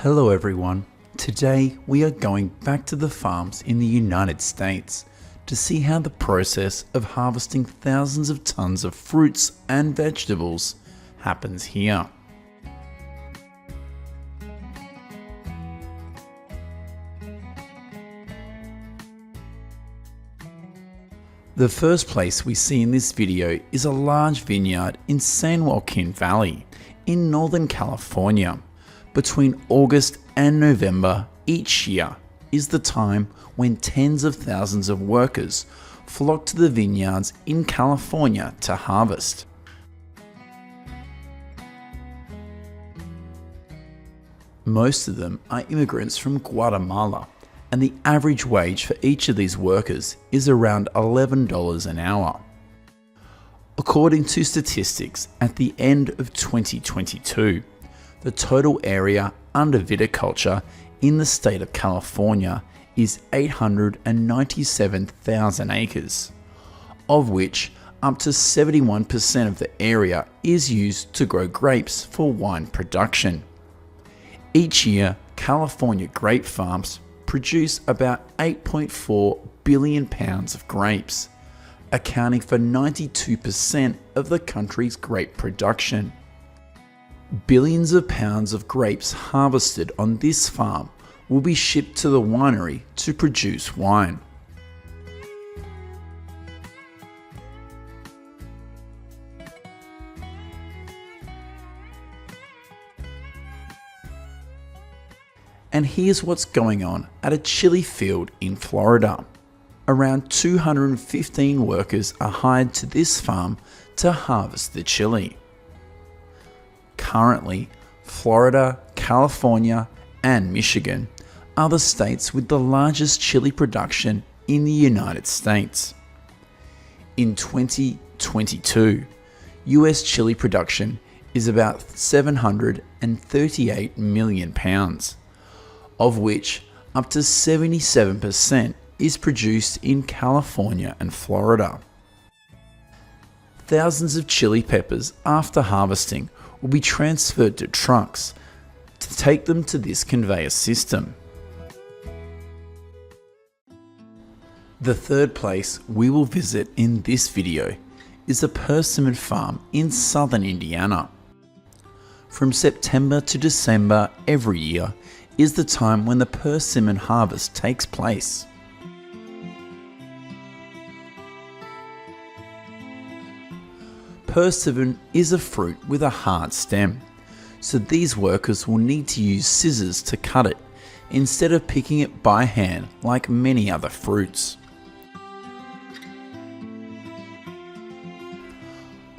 Hello everyone. Today we are going back to the farms in the United States to see how the process of harvesting thousands of tons of fruits and vegetables happens here. The first place we see in this video is a large vineyard in San Joaquin Valley in Northern California. Between August and November each year is the time when tens of thousands of workers flock to the vineyards in California to harvest. Most of them are immigrants from Guatemala, and the average wage for each of these workers is around $11 an hour. According to statistics at the end of 2022, the total area under viticulture in the state of California is 897,000 acres, of which up to 71% of the area is used to grow grapes for wine production. Each year, California grape farms produce about 8.4 billion pounds of grapes, accounting for 92% of the country's grape production. Billions of pounds of grapes harvested on this farm will be shipped to the winery to produce wine. And here's what's going on at a chili field in Florida. Around 215 workers are hired to this farm to harvest the chili. Currently, Florida, California, and Michigan are the states with the largest chili production in the United States. In 2022, US chili production is about 738 million pounds, of which up to 77% is produced in California and Florida. Thousands of chili peppers after harvesting will be transferred to trucks to take them to this conveyor system. The third place we will visit in this video is a persimmon farm in southern Indiana. From September to December every year is the time when the persimmon harvest takes place. Persimmon is a fruit with a hard stem, so these workers will need to use scissors to cut it instead of picking it by hand like many other fruits.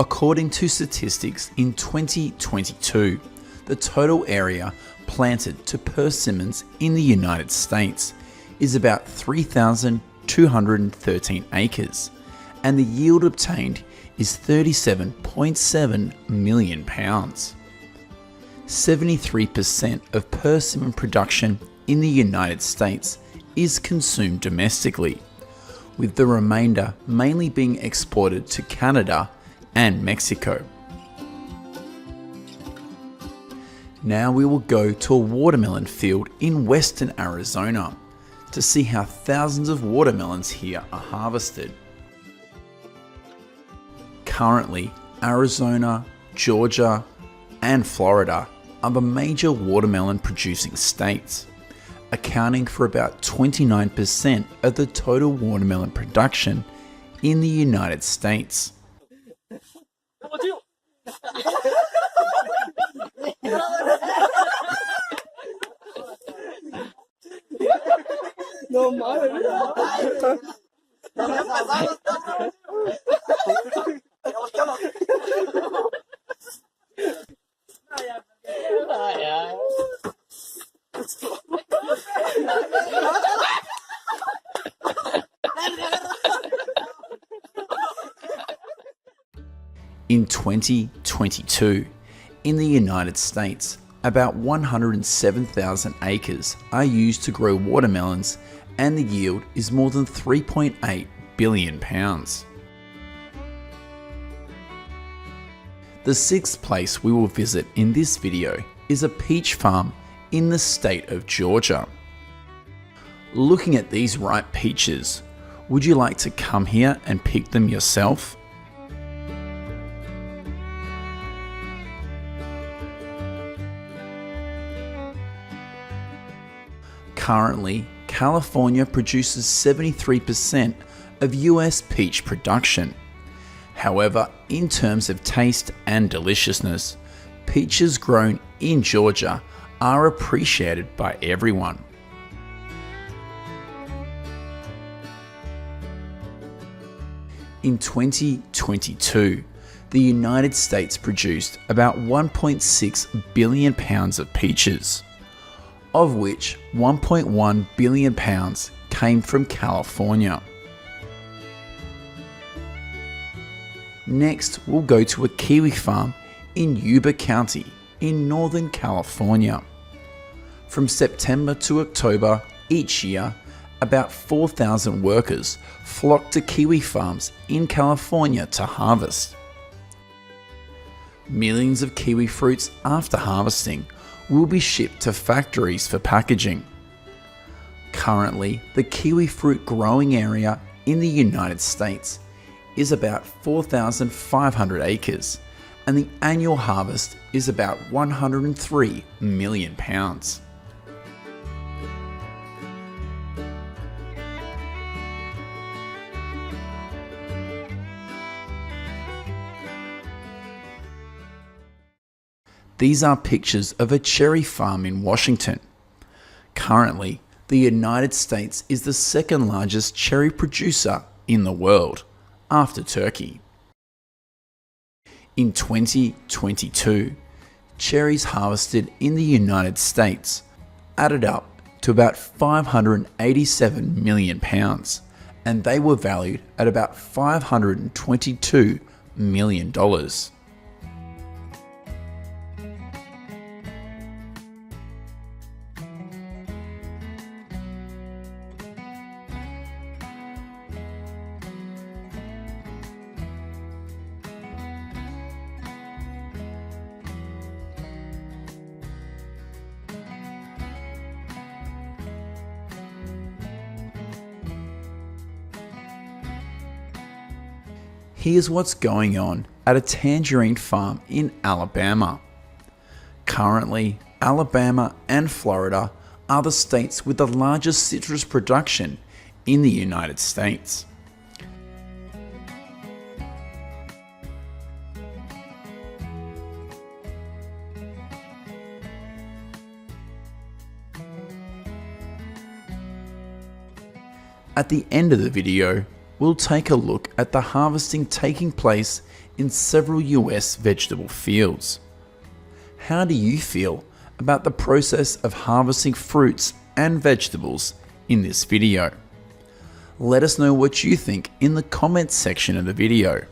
According to statistics in 2022, the total area planted to persimmons in the United States is about 3,213 acres, and the yield obtained is 37.7 million pounds. 73% of persimmon production in the United States is consumed domestically, with the remainder mainly being exported to Canada and Mexico. Now we will go to a watermelon field in western Arizona to see how thousands of watermelons here are harvested. Currently, Arizona, Georgia, and Florida are the major watermelon producing states, accounting for about 29% of the total watermelon production in the United States. In 2022, in the United States, about 107,000 acres are used to grow watermelons, and the yield is more than 3.8 billion pounds. The sixth place we will visit in this video is a peach farm in the state of Georgia. Looking at these ripe peaches, would you like to come here and pick them yourself? Currently, California produces 73% of US peach production. However, in terms of taste and deliciousness, peaches grown in Georgia are appreciated by everyone. In 2022, the United States produced about 1.6 billion pounds of peaches, of which 1.1 billion pounds came from California. Next, we'll go to a kiwi farm in Yuba County in Northern California. From September to October each year, about 4,000 workers flock to kiwi farms in California to harvest. Millions of kiwi fruits after harvesting will be shipped to factories for packaging. Currently, the kiwi fruit growing area in the United States is about 4,500 acres, and the annual harvest is about 103 million pounds. These are pictures of a cherry farm in Washington. Currently, the United States is the second largest cherry producer in the world, after Turkey. In 2022, cherries harvested in the United States added up to about 587 million pounds, and they were valued at about $522 million. Here's what's going on at a tangerine farm in Alabama. Currently, Alabama and Florida are the states with the largest citrus production in the United States. At the end of the video, we'll take a look at the harvesting taking place in several US vegetable fields. How do you feel about the process of harvesting fruits and vegetables in this video? Let us know what you think in the comments section of the video.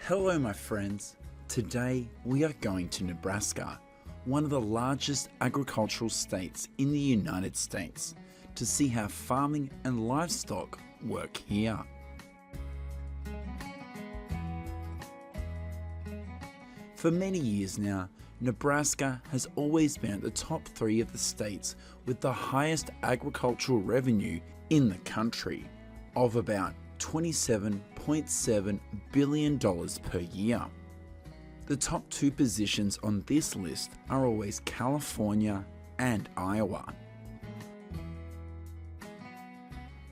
Hello my friends, today we are going to Nebraska, one of the largest agricultural states in the United States, to see how farming and livestock work here. For many years now, Nebraska has always been at the top 3 of the states with the highest agricultural revenue in the country, of about $27.7 billion per year. The top 2 positions on this list are always California and Iowa.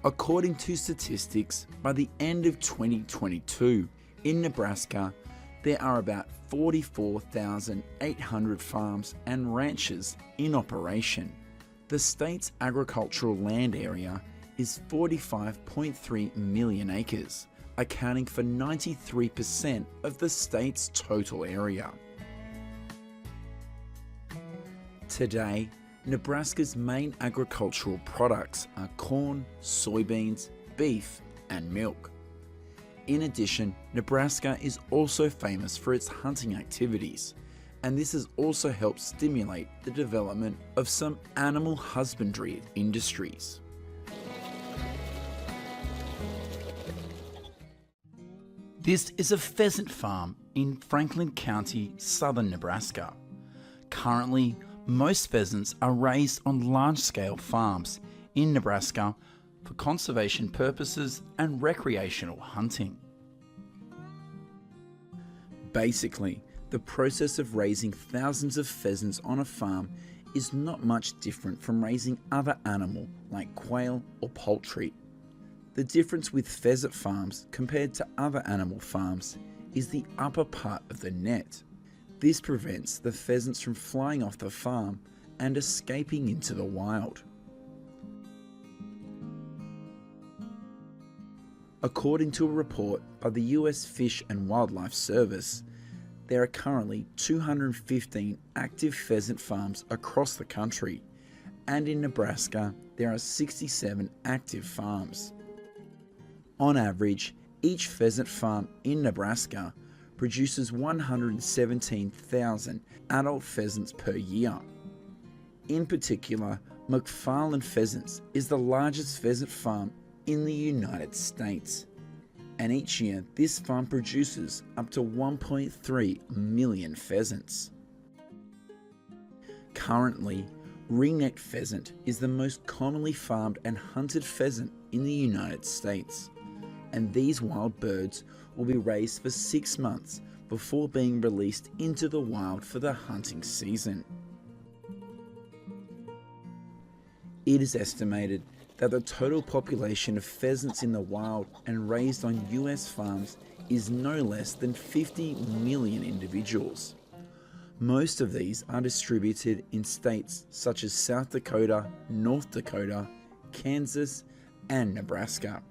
According to statistics, by the end of 2022, in Nebraska, there are about 44,800 farms and ranches in operation. The state's agricultural land area is 45.3 million acres, accounting for 93% of the state's total area. Today, Nebraska's main agricultural products are corn, soybeans, beef, and milk. In addition, Nebraska is also famous for its hunting activities, and this has also helped stimulate the development of some animal husbandry industries. This is a pheasant farm in Franklin County, southern Nebraska. Currently, most pheasants are raised on large-scale farms in Nebraska for conservation purposes and recreational hunting. Basically, the process of raising thousands of pheasants on a farm is not much different from raising other animal like quail or poultry. The difference with pheasant farms compared to other animal farms is the upper part of the net. This prevents the pheasants from flying off the farm and escaping into the wild. According to a report by the US Fish and Wildlife Service, there are currently 215 active pheasant farms across the country, and in Nebraska there are 67 active farms. On average, each pheasant farm in Nebraska produces 117,000 adult pheasants per year. In particular, McFarland Pheasants is the largest pheasant farm in the United States, and each year this farm produces up to 1.3 million pheasants. Currently, ring-necked pheasant is the most commonly farmed and hunted pheasant in the United States, and these wild birds will be raised for 6 months before being released into the wild for the hunting season. It is estimated that the total population of pheasants in the wild and raised on US farms is no less than 50 million individuals. Most of these are distributed in states such as South Dakota, North Dakota, Kansas, and Nebraska.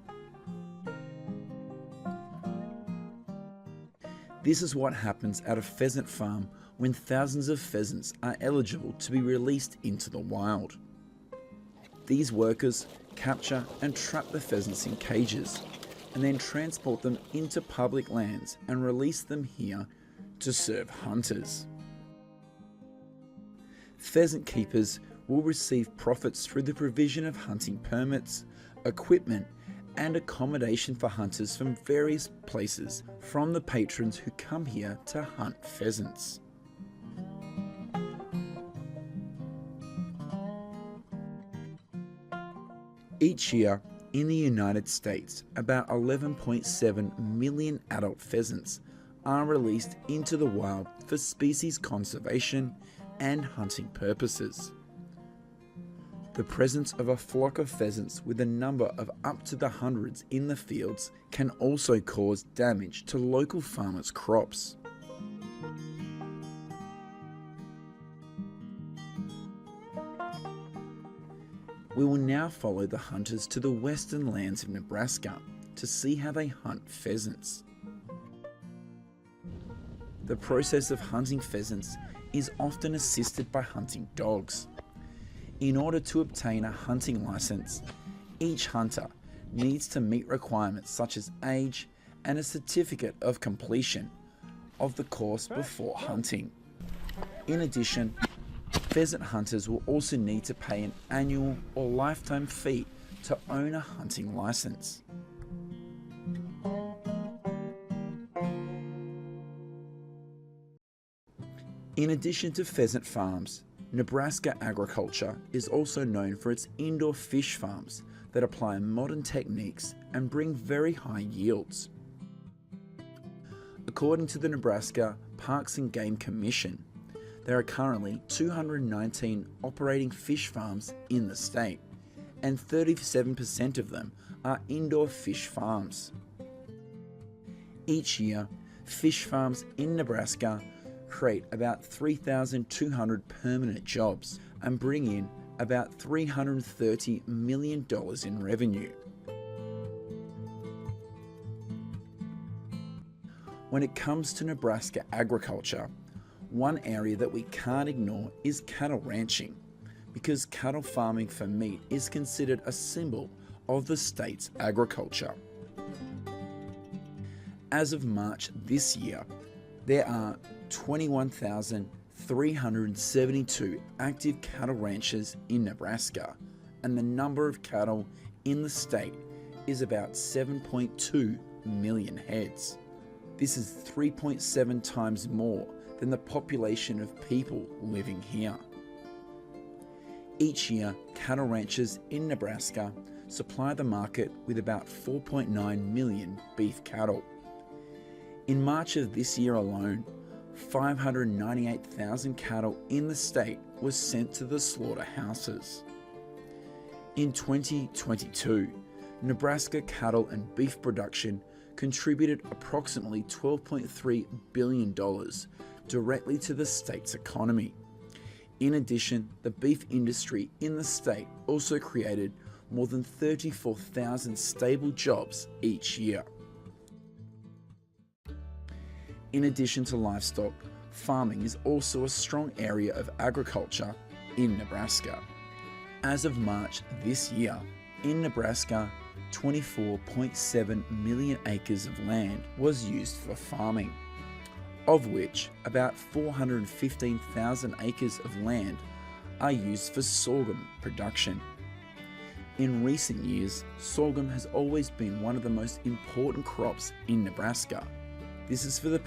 This is what happens at a pheasant farm when thousands of pheasants are eligible to be released into the wild. These workers capture and trap the pheasants in cages and then transport them into public lands and release them here to serve hunters. Pheasant keepers will receive profits through the provision of hunting permits, equipment, and accommodation for hunters from various places from the patrons who come here to hunt pheasants. Each year in the United States, about 11.7 million adult pheasants are released into the wild for species conservation and hunting purposes. The presence of a flock of pheasants with a number of up to the hundreds in the fields can also cause damage to local farmers' crops. We will now follow the hunters to the western lands of Nebraska to see how they hunt pheasants. The process of hunting pheasants is often assisted by hunting dogs. In order to obtain a hunting license, each hunter needs to meet requirements such as age and a certificate of completion of the course before hunting. In addition, pheasant hunters will also need to pay an annual or lifetime fee to own a hunting license. In addition to pheasant farms, Nebraska agriculture is also known for its indoor fish farms that apply modern techniques and bring very high yields. According to the Nebraska Parks and Game Commission, there are currently 219 operating fish farms in the state, and 37% of them are indoor fish farms. Each year, fish farms in Nebraska create about 3,200 permanent jobs and bring in about $330 million in revenue. When it comes to Nebraska agriculture, one area that we can't ignore is cattle ranching, because cattle farming for meat is considered a symbol of the state's agriculture. As of March this year, there are 21,372 active cattle ranches in Nebraska, and the number of cattle in the state is about 7.2 million heads. This is 3.7 times more than the population of people living here. Each year, cattle ranchers in Nebraska supply the market with about 4.9 million beef cattle. In March of this year alone, 598,000 cattle in the state was sent to the slaughterhouses. In 2022, Nebraska cattle and beef production contributed approximately $12.3 billion directly to the state's economy. In addition, the beef industry in the state also created more than 34,000 stable jobs each year. In addition to livestock, farming is also a strong area of agriculture in Nebraska. As of March this year, in Nebraska, 24.7 million acres of land was used for farming, of which about 415,000 acres of land are used for sorghum production. In recent years, sorghum has always been one of the most important crops in Nebraska. This is for the